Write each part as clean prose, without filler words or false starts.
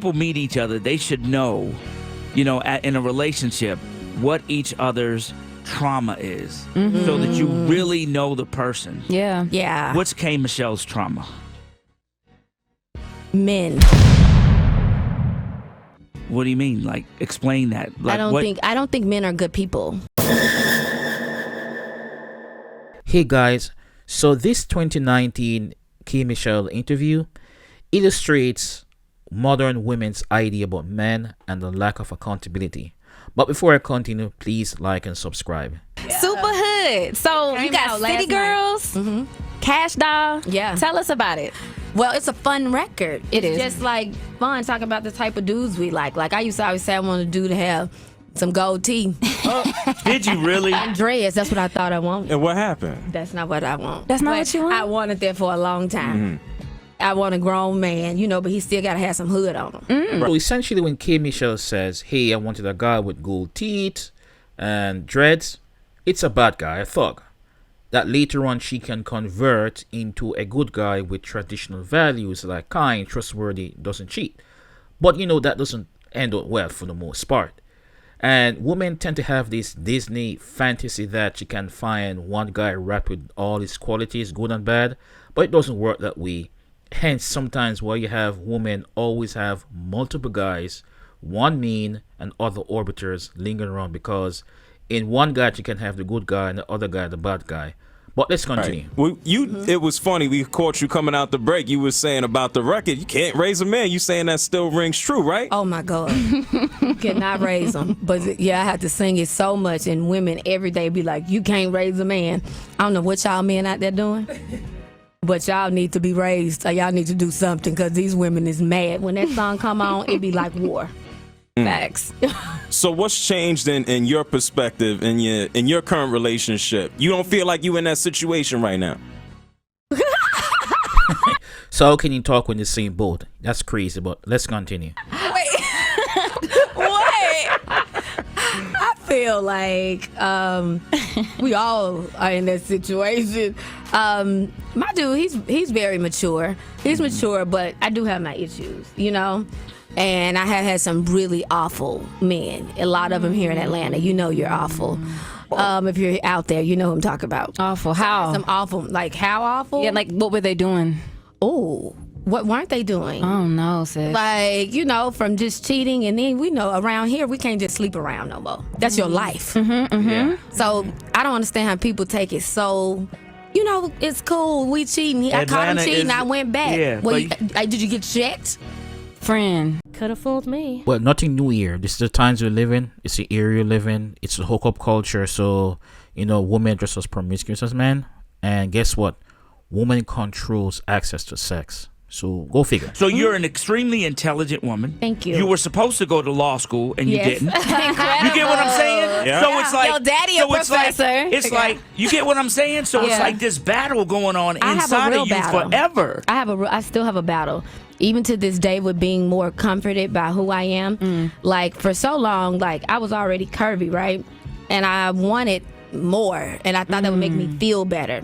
people meet each other, they should know, in a relationship, what each other's trauma is, so that you really know the person. Yeah. What's K. Michelle's trauma? Men. What do you mean? Like, explain that. Like, I don't think men are good people. Hey guys, so this 2019 K. Michelle interview illustrates modern women's idea about men and the lack of accountability. But before I continue, please like and subscribe. Super hood. So you got City Girls, Cash Doll. Yeah. Tell us about it. Well, it's a fun record. It is. Just like fun talking about the type of dudes we like. Like I used to always say I want a dude to have some gold teeth. Did you really? And dreads. That's what I thought I wanted. And what happened? That's not what I want. That's not But what you want? I wanted that for a long time. I want a grown man, but he still got to have some hood on him. So essentially when K. Michelle says, hey, I wanted a guy with gold teeth and dreads, it's a bad guy, a thug. That later on she can convert into a good guy with traditional values like kind, trustworthy, doesn't cheat. But that doesn't end up well for the most part. And women tend to have this Disney fantasy that you can find one guy wrapped with all his qualities, good and bad, but it doesn't work that way. Hence, sometimes where you have women always have multiple guys, one mean and other orbiters lingering around, because in one guy you can have the good guy and the other guy the bad guy. But let's continue. Right. Well, it was funny. We caught you coming out the break. You were saying about the record, you can't raise a man. You saying that still rings true, right? Oh my God. Cannot raise them. But yeah, I had to sing it so much, and women every day be like, you can't raise a man. I don't know what y'all men out there doing. But y'all need to be raised. Or y'all need to do something, because these women is mad. When that song come on, it be like war. Facts. So what's changed in your perspective in your current relationship? You don't feel like you in that situation right now? So how can you talk in the same boat? That's crazy, but let's continue. What? I feel like we all are in that situation. My dude, he's very mature. He's mature, but I do have my issues, And I have had some really awful men. A lot of them here in Atlanta. You're awful. If you're out there, you know who I'm talking about. Awful. How? Some awful. Like, how awful? Yeah, like what were they doing? Oh, what weren't they doing? Oh no, sis. Like, from just cheating, and then we know around here we can't just sleep around no more. That's your life. Yeah. So I don't understand how people take it so. It's cool. We cheating. I caught him cheating. I went back. Yeah, Well, did you get checked? Friend. Could have fooled me. Well, nothing new here. This is the times we live in. It's the area you live in. It's the hookup culture. So, women dress as promiscuous as men. And guess what? Woman controls access to sex. So go figure. So you're an extremely intelligent woman. Thank you. You were supposed to go to law school and you Yes. didn't. You get what I'm saying? Yeah. So it's like, Yo, daddy a so it's like, professor. it's like, you get what I'm saying? So it's Yeah. like this battle going on I have a inside real of you battle. forever. I still have a battle. Even to this day, with being more comforted by who I am. Like, for so long, like, I was already curvy, right? And I wanted more, and I thought that would make me feel better.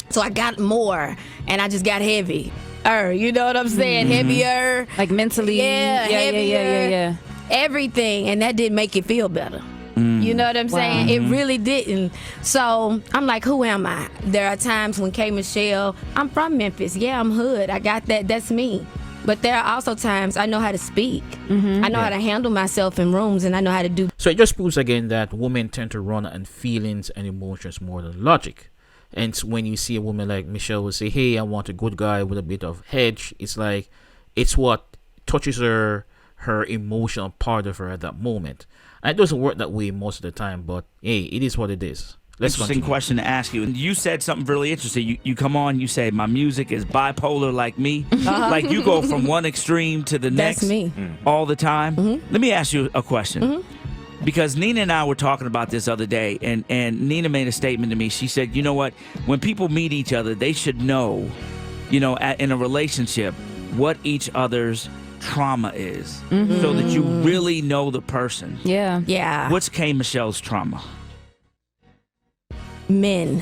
So I got more, and I just got heavy. You know what I'm saying? Heavier. Like mentally. Yeah, Yeah. heavier. Everything, and that didn't make it feel better. You know what I'm saying? It really didn't. So I'm like, who am I? There are times when K. Michelle, I'm from Memphis. Yeah, I'm hood. I got that. That's me. But there are also times I know how to speak. I know how to handle myself in rooms, and I know how to do. So it just proves again that women tend to run on feelings and emotions more than logic. And when you see a woman like Michelle will say, hey, I want a good guy with a bit of hedge, it's like, it's what touches her emotional part of her at that moment. And it doesn't work that way most of the time, but hey, it is what it is. Let's Interesting continue. question to ask you. And you said something really interesting. You come on, you say, my music is bipolar like me. Like, you go from one extreme to the next. That's me. All the time. Let me ask you a question. Because Nina and I were talking about this other day, and Nina made a statement to me. She said, you know what? When people meet each other, they should know, in a relationship, what each other's trauma is, so that you really know the person. Yeah. What's K. Michelle's trauma? Men.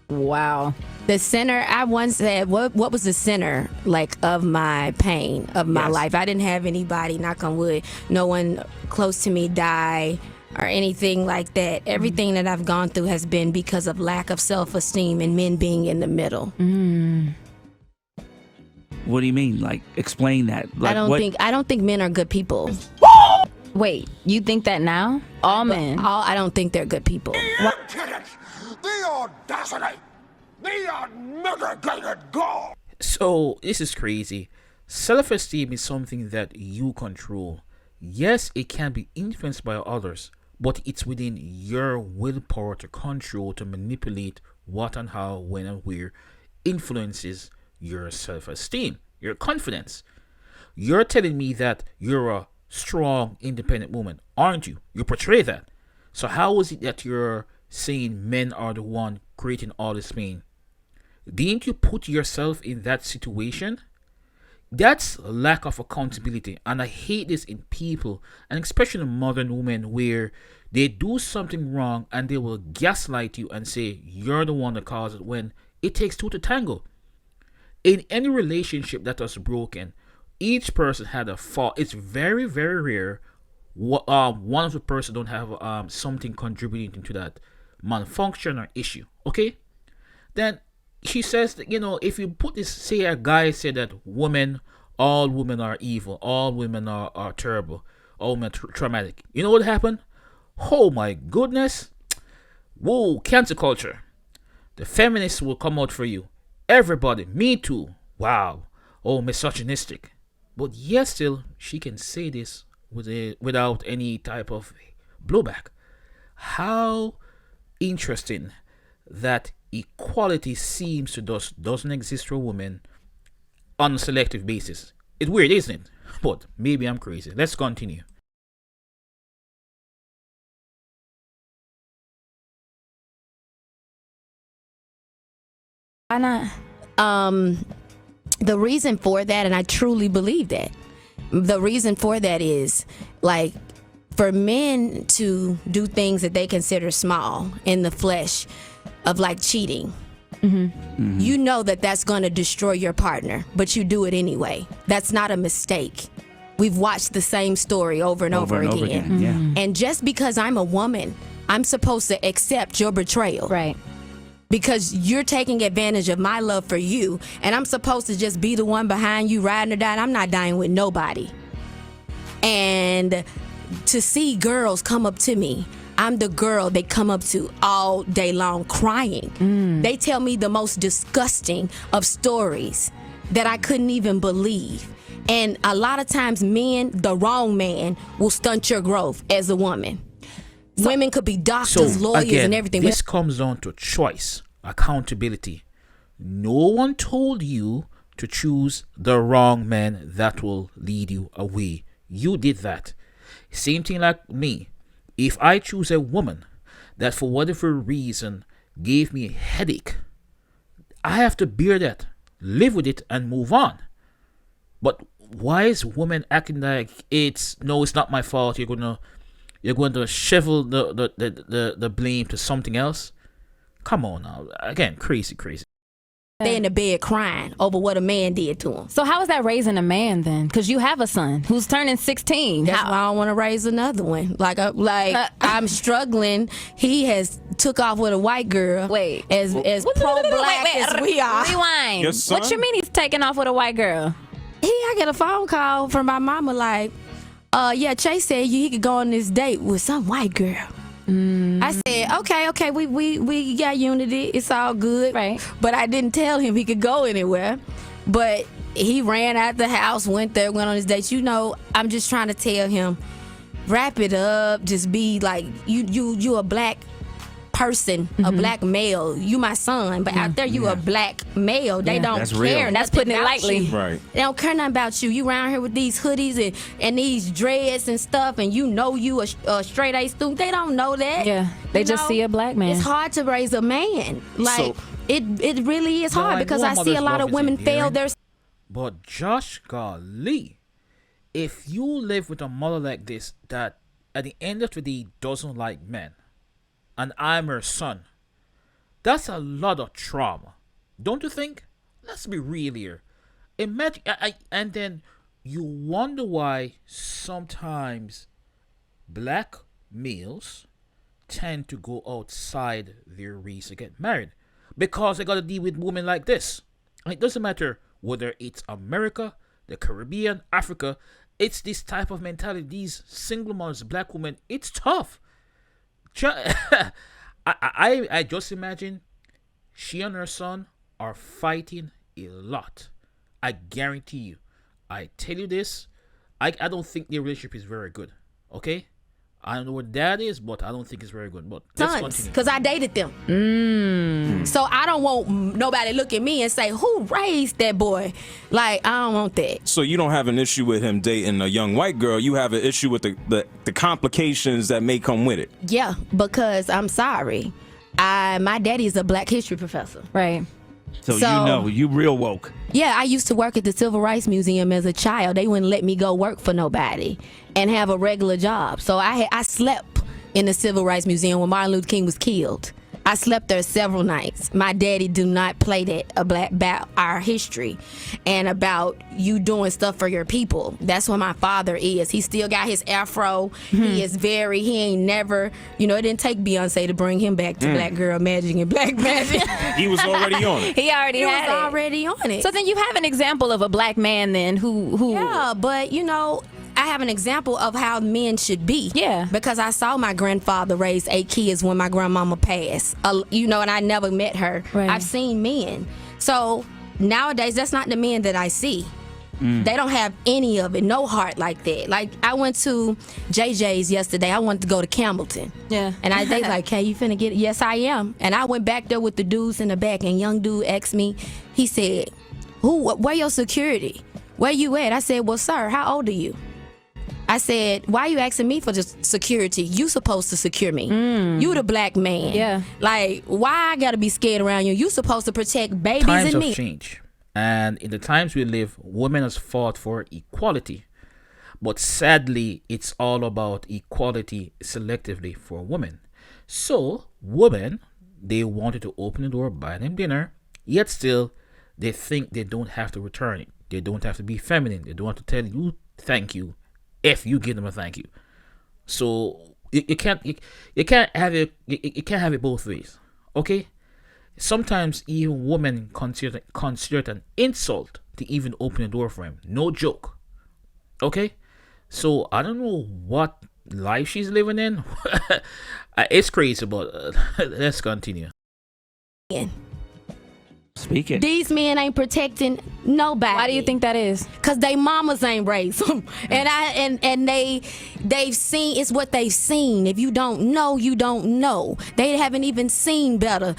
Wow. The center, I once said, what was the center, like, of my pain, of my life? I didn't have anybody, knock on wood, no one close to me die or anything like that. Everything that I've gone through has been because of lack of self-esteem and men being in the middle. What do you mean? Like, explain that. Like, I don't think men are good people. Wait, you think that now? All men. I don't think they're good people. The audacity! The unmitigated gall! So this is crazy. Self-esteem is something that you control. Yes, it can be influenced by others, but it's within your willpower to control, to manipulate what and how, when and where influences your self-esteem, your confidence. You're telling me that you're a strong, independent woman, aren't you? You portray that. So how is it that you're saying men are the one creating all this pain? Didn't you put yourself in that situation? That's lack of accountability, and I hate this in people, and especially modern women, where they do something wrong and they will gaslight you and say you're the one that caused it, when it takes two to tango. In any relationship that was broken, each person had a fault. It's very, very rare one of the person don't have something contributing to that malfunction or issue. Okay, then she says that, if you put this, say a guy said that all women are evil, all women are terrible, all women traumatic. You know what happened? Oh my goodness. Whoa, cancel culture. The feminists will come out for you. Everybody, me too. Wow. Oh, misogynistic. But yes, still, she can say this without any type of blowback. How interesting that equality seems to doesn't exist for women on a selective basis. It's weird, isn't it? But maybe I'm crazy. Let's continue. Why not? The reason for that, and I truly believe that, the reason for that is, like, for men to do things that they consider small in the flesh, of like cheating. You know that that's going to destroy your partner, but you do it anyway. That's not a mistake. We've watched the same story over and over again. Yeah. And just because I'm a woman, I'm supposed to accept your betrayal. Right. Because you're taking advantage of my love for you, and I'm supposed to just be the one behind you riding or dying. I'm not dying with nobody. And to see girls come up to me, I'm the girl they come up to all day long crying. They tell me the most disgusting of stories that I couldn't even believe. And a lot of times men, the wrong man, will stunt your growth as a woman. Women could be doctors, lawyers, again, and everything. This comes down to choice, accountability. No one told you to choose the wrong man that will lead you away. You did that. Same thing like me. If I choose a woman that for whatever reason gave me a headache, I have to bear that, live with it, and move on. But why is women acting like it's not my fault? You're going to shovel the blame to something else? Come on now. Again, crazy. They in the bed crying over what a man did to them. So how is that raising a man then? Because you have a son who's turning 16. That's why I don't want to raise another one. I'm struggling. He has took off with a white girl. Wait. As pro-black as we are. Rewind. Your son? What you mean he's taking off with a white girl? I get a phone call from my mama like, yeah, Chase said he could go on this date with some white girl. I said, okay, we got unity. It's all good. Right. But I didn't tell him he could go anywhere. But he ran out the house, went on his date. I'm just trying to tell him, wrap it up. Just be like, you a black person, a black male. You my son, but out there you a black male. They don't that's care. real. That's putting it lightly. You. Right. They don't care nothing about you. You around here with these hoodies and these dreads and stuff, and you a straight A student. They don't know that. Yeah, they just see a black man. It's hard to raise a man. It really is hard, I because know I see a mother's lot love of is women fail endearing. their. But Josh, golly, if you live with a mother like this that at the end of the day doesn't like men, and I'm her son, that's a lot of trauma. Don't you think? Let's be real here. Imagine, and then you wonder why sometimes black males tend to go outside their race to get married because they got to deal with women like this. And it doesn't matter whether it's America, the Caribbean, Africa. It's this type of mentality. These single mothers, black women, it's tough. I just imagine she and her son are fighting a lot. I guarantee you. I tell you this, I don't think their relationship is very good. Okay? I don't know what that is, but I don't think it's very good. But let's continue. Because I dated them. So I don't want nobody look at me and say, who raised that boy? Like, I don't want that. So you don't have an issue with him dating a young white girl. You have an issue with the complications that may come with it. Yeah, because I'm sorry. My daddy's a Black history professor. Right. So you know, you real woke. Yeah, I used to work at the Civil Rights Museum as a child. They wouldn't let me go work for nobody and have a regular job. So I slept in the Civil Rights Museum when Martin Luther King was killed. I slept there several nights. My daddy do not play that about our history and about you doing stuff for your people. That's what my father is. He still got his afro. He ain't never, it didn't take Beyonce to bring him back to Black Girl Magic and Black Magic. He was already on it. He already had was already on it. So then you have an example of a black man then who Yeah, but I have an example of how men should be. Yeah. Because I saw my grandfather raise 8 kids when my grandmama passed. And I never met her. Right. I've seen men. So nowadays, that's not the men that I see. They don't have any of it, no heart like that. Like, I went to JJ's yesterday. I wanted to go to Campbellton. Yeah. And they like, hey, you finna get it? Yes, I am. And I went back there with the dudes in the back, and young dude asked me, he said, where your security? Where you at? I said, well, sir, how old are you? I said, why are you asking me for the security? You supposed to secure me. You the black man. Yeah. Like, why I gotta be scared around you? You supposed to protect babies Times and have me. changed. And in the times we live, women has fought for equality. But sadly, it's all about equality selectively for women. So, women, they wanted to open the door, buy them dinner, yet still, they think they don't have to return it. They don't have to be feminine. They don't have to tell you thank you if you give them a thank you. So you can't have it both ways. Okay? Sometimes even women consider it an insult to even open the door for him. No joke. Okay? So I don't know what life she's living in. It's crazy, but let's continue. Speaking. These men ain't protecting nobody. Why do you think that is? Cause they mamas ain't raised them, and they've seen, it's what they've seen. If you don't know, you don't know. They haven't even seen better,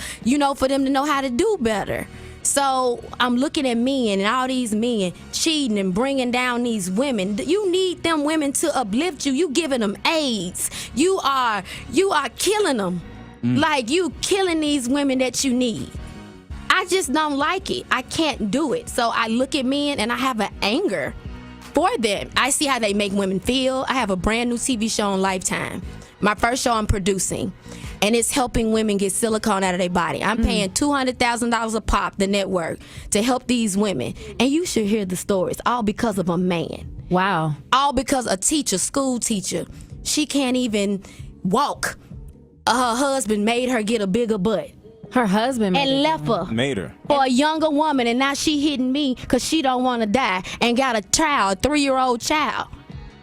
for them to know how to do better. So I'm looking at men and all these men cheating and bringing down these women. You need them women to uplift you. You giving them AIDS. You are killing them. Like, you killing these women that you need. I just don't like it. I can't do it. So I look at men and I have an anger for them. I see how they make women feel. I have a brand new TV show on Lifetime. My first show I'm producing. And it's helping women get silicone out of their body. I'm paying $200,000 a pop, the network, to help these women. And you should hear the stories, all because of a man. Wow. All because a teacher, school teacher, she can't even walk. Her husband made her get a bigger butt. Her husband and left her Made her. for a younger woman, and now she hitting me because she don't want to die and got a child, 3-year-old child.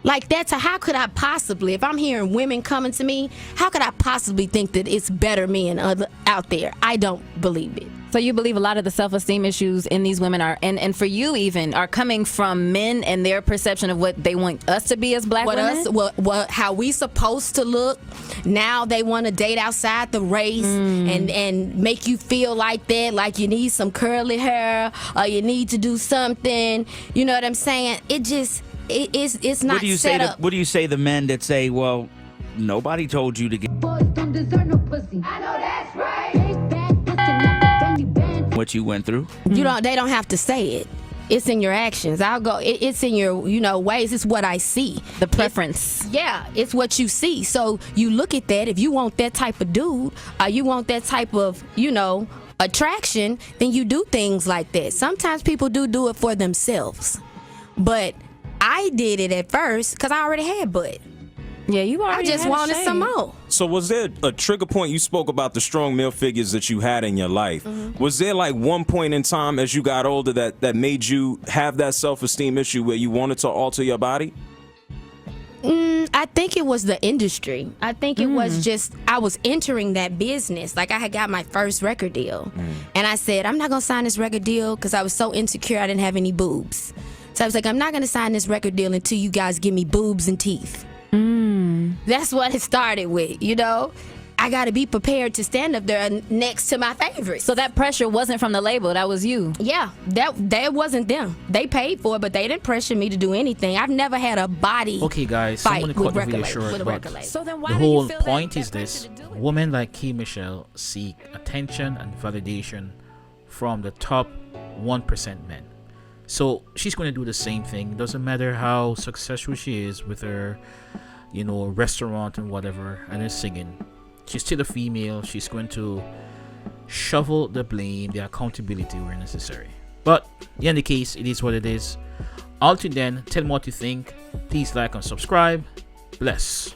Like, how could I possibly, if I'm hearing women coming to me, how could I possibly think that it's better men out there? I don't believe it. So you believe a lot of the self-esteem issues in these women are, and for you even, are coming from men and their perception of what they want us to be as black women? How we supposed to look. Now they want to date outside the race and make you feel like that, like you need some curly hair or you need to do something. You know what I'm saying? It's not set up. What do you say the men that say, well, nobody told you to get Boys don't deserve no pussy. I know that's right. what you went through? They don't have to say it. It's in your actions. It's in your, ways. It's what I see. The preference. It's what you see. So you look at that. If you want that type of dude, you want that type of, attraction, then you do things like that. Sometimes people do it for themselves. But I did it at first because I already had butt. Yeah, you already I just had wanted shade. some more. So was there a trigger point? You spoke about the strong male figures that you had in your life. Mm-hmm. Was there like one point in time as you got older that made you have that self-esteem issue where you wanted to alter your body? I think it was the industry. I think it was just, I was entering that business. Like I had got my first record deal. And I said, I'm not going to sign this record deal because I was so insecure I didn't have any boobs. So I was like, I'm not going to sign this record deal until you guys give me boobs and teeth. That's what it started with, you know? I got to be prepared to stand up there next to my favorites. So that pressure wasn't from the label. That was you. Yeah, that wasn't them. They paid for it, but they didn't pressure me to do anything. I've never had a body Okay, guys, fight I'm going to cut with the video record short, with a but record label. So then why the do you whole feel point that is this: pressure to do it? women like Key Michelle seek attention and validation from the top 1% men. So she's going to do the same thing. Doesn't matter how successful she is with her, restaurant and whatever, and her singing. She's still a female. She's going to shovel the blame, the accountability where necessary. But in any case, it is what it is. Until then, tell me what you think. Please like and subscribe. Bless.